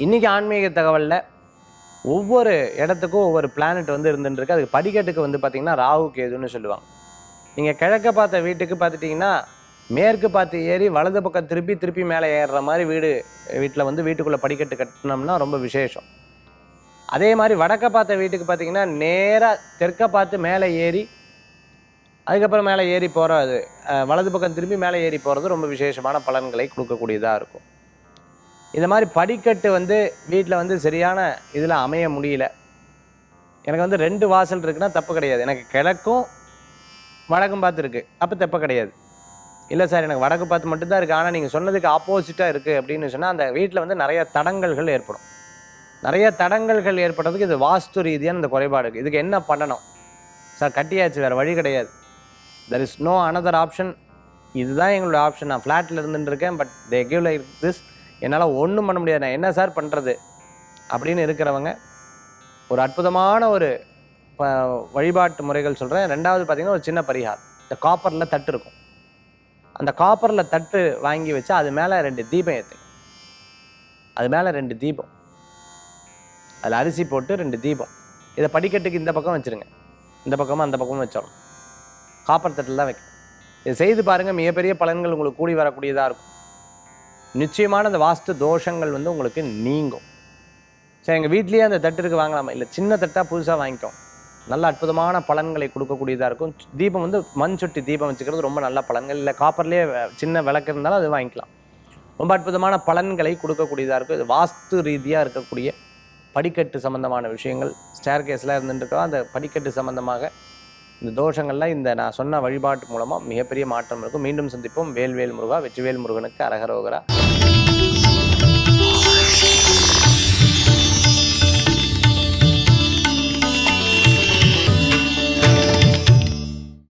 இன்றைக்கி ஆன்மீக தகவலில் ஒவ்வொரு இடத்துக்கும் ஒவ்வொரு பிளானட் வந்து இருந்துருக்கு. அதுக்கு படிக்கட்டுக்கு வந்து பார்த்திங்கன்னா ராகு கேதுன்னு சொல்லுவாங்க. நீங்கள் கிழக்க பார்த்த வீட்டுக்கு பார்த்துட்டிங்கன்னா மேற்கு பார்த்து ஏறி வலது பக்கம் திருப்பி திருப்பி மேலே ஏறுற மாதிரி வீட்டில் வந்து வீட்டுக்குள்ளே படிக்கட்டு கட்டினோம்னா ரொம்ப விசேஷம். அதே மாதிரி வடக்க பார்த்த வீட்டுக்கு பார்த்திங்கன்னா நேராக தெற்க பார்த்து மேலே ஏறி அதுக்கப்புறம் மேலே ஏறி போகிறது, வலது பக்கம் திரும்பி மேலே ஏறி போகிறது ரொம்ப விசேஷமான பலன்களை கொடுக்கக்கூடியதாக இருக்கும். இந்த மாதிரி படிக்கட்டு வந்து வீட்டில் வந்து சரியான இதில் அமைய முடியல, எனக்கு வந்து 2 வாசல் இருக்குன்னா தப்பு கிடையாது. எனக்கு கிழக்கும் வடக்கும் பார்த்து இருக்குது, அப்போ தப்பு கிடையாது. இல்லை சார் எனக்கு வடக்கு பார்த்து மட்டும்தான் இருக்குது, ஆனால் நீங்கள் சொன்னதுக்கு ஆப்போசிட்டாக இருக்குது அப்படின்னு சொன்னால் அந்த வீட்டில் வந்து நிறைய தடங்கல்கள் ஏற்படும். நிறைய தடங்கல்கள் ஏற்படுறதுக்கு இது வாஸ்து ரீதியான இந்த குறைபாடு இருக்குது. இதுக்கு என்ன பண்ணணும் சார்? கட்டியாச்சு, வேறு வழி கிடையாது. There is no another option. இதுதான் எங்களோட ஆப்ஷன். நான் ஃப்ளாட்டில் இருந்துட்டுருக்கேன், but they give like this. என்னால் ஒன்றும் பண்ண முடியாது, நான் என்ன சார் பண்ணுறது அப்படின்னு இருக்கிறவங்க ஒரு அற்புதமான ஒரு வழிபாட்டு முறைகள் சொல்கிறேன். ரெண்டாவது பார்த்திங்கன்னா ஒரு சின்ன பரிகாரம். இந்த காப்பரில் தட்டு இருக்கும், அந்த காப்பரில் தட்டு வாங்கி வச்சு அது மேலே 2 தீபம் ஏற்றுங்க. அது மேலே 2 தீபம், அதில் அரிசி போட்டு 2 தீபம். இதை படிக்கட்டுக்கு இந்த பக்கம் வச்சுருங்க, இந்த பக்கமும் அந்த பக்கமும் வச்சிடணும். காப்பர் தட்டில் தான் வைக்கணும். இதை செய்து பாருங்கள், மிகப்பெரிய பலன்கள் உங்களுக்கு கூடி வரக்கூடியதாக இருக்கும். நிச்சயமான அந்த வாஸ்து தோஷங்கள் வந்து உங்களுக்கு நீங்கும். சரி, எங்கள் வீட்லேயே அந்த தட்டுக்கு வாங்கலாமா? இல்லை, சின்ன தட்டாக புதுசாக வாங்கிக்கோம், நல்ல அற்புதமான பலன்களை கொடுக்கக்கூடியதாக இருக்கும். தீபம் வந்து மண் சுட்டி தீபம் வச்சுக்கிறது ரொம்ப நல்ல பலன்கள். இல்லை கேப்பர்லேயே சின்ன விளக்கு இருந்தாலும் அது வாங்கிக்கலாம், ரொம்ப அற்புதமான பலன்களை கொடுக்கக்கூடியதாக இருக்கும். இது வாஸ்து ரீதியாக இருக்கக்கூடிய படிக்கட்டு சம்பந்தமான விஷயங்கள். ஸ்டேர் கேஸ்லாம் இருந்துருக்கோம், அந்த படிக்கட்டு சம்பந்தமாக இந்த தோஷங்கள்லாம் இந்த நான் சொன்ன வழிபாட்டு மூலமாக மிகப்பெரிய மாற்றம் இருக்கும். மீண்டும் சந்திப்போம். வேல்வேல் முருகா, வெற்றிவேல் முருகனுக்கு அரகரோகரா.